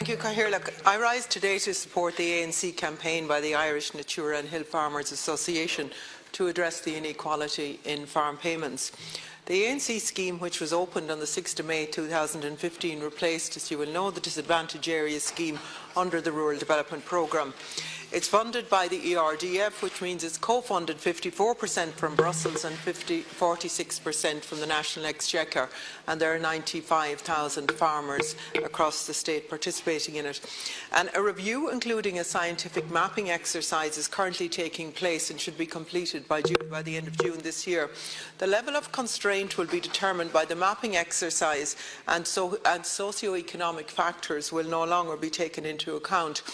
Thank you, Cathaoirleach. I rise today to support the ANC campaign by the Irish Natura and Hill Farmers Association to address the inequality in farm payments. The ANC scheme, which was opened on the 6th of May 2015, replaced, as you will know, the Disadvantaged Areas scheme under the Rural Development Programme. It's funded by the ERDF, which means it's co-funded 54% from Brussels and 46% from the National Exchequer, and there are 95,000 farmers across the state participating in it. And a review, including a scientific mapping exercise, is currently taking place and should be completed by the end of June this year. The level of constraint will be determined by the mapping exercise, and socio-economic factors will no longer be taken into account.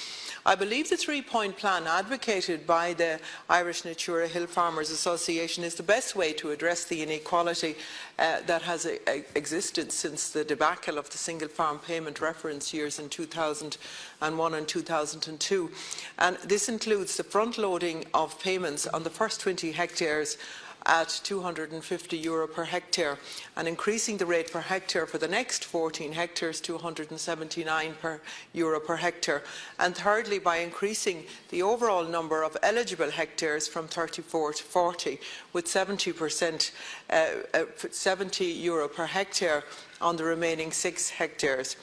I believe the three-point plan advocated by the Irish Natura Hill Farmers Association is the best way to address the inequality that has existed since the debacle of the single farm payment reference years in 2001 and 2002. And this includes the front-loading of payments on the first 20 hectares at €250 per hectare, and increasing the rate per hectare for the next 14 hectares to €179 per hectare, and thirdly by increasing the overall number of eligible hectares from 34 to 40, with €70 per hectare on the remaining 6 hectares.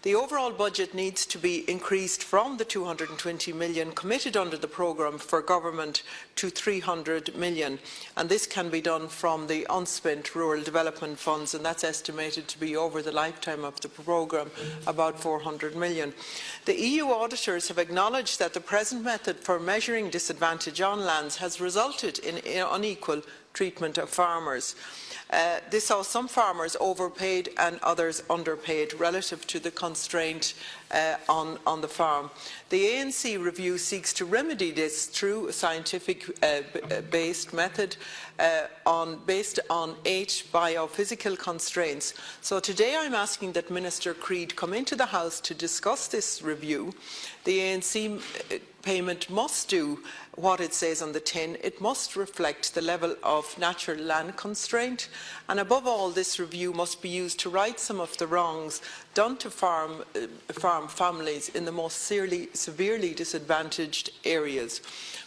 The overall budget needs to be increased from the €220 million committed under the programme for government to €300 million, and this can be done from the unspent rural development funds, and that's estimated to be over the lifetime of the programme about €400 million. The EU auditors have acknowledged that the present method for measuring disadvantage on lands has resulted in unequal treatment of farmers. This saw some farmers overpaid and others underpaid relative to the constraint on the farm. The ANC review seeks to remedy this through a scientific-based method based on 8 biophysical constraints. So today I'm asking that Minister Creed come into the House to discuss this review. The ANC payment must do what it says on the tin. It must reflect the level of natural land constraint, and above all, this review must be used to right some of the wrongs done to farm families in the most severely disadvantaged areas.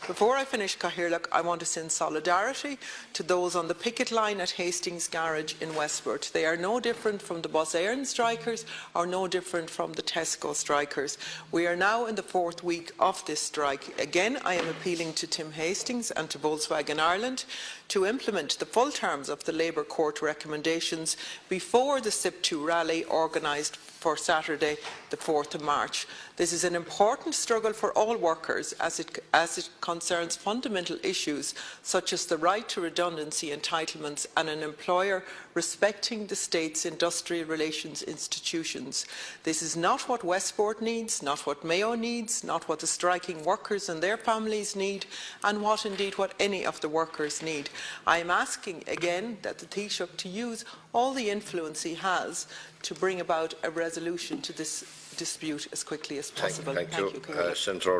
Before I finish, Cathaoirleach, I want to send solidarity to those on the picket line at Hastings Garage in Westport. They are no different from the Bus Éireann strikers or no different from the Tesco strikers. We are now in the 4th week of this strike. Again, I am appealing to Tim Hastings and to Volkswagen Ireland to implement the full terms of the Labour Court recommendations before the SIP2 rally organised for Saturday, the 4th of March. This is an important struggle for all workers as it concerns fundamental issues such as the right to redundancy entitlements and an employer respecting the state's industrial relations institutions. This is not what Westport needs, not what Mayo needs, not what the striking workers and their families need, and what any of the workers need. I am asking again that the Taoiseach to use all the influence he has to bring about a resolution to this dispute as quickly as possible. Thank you. Senator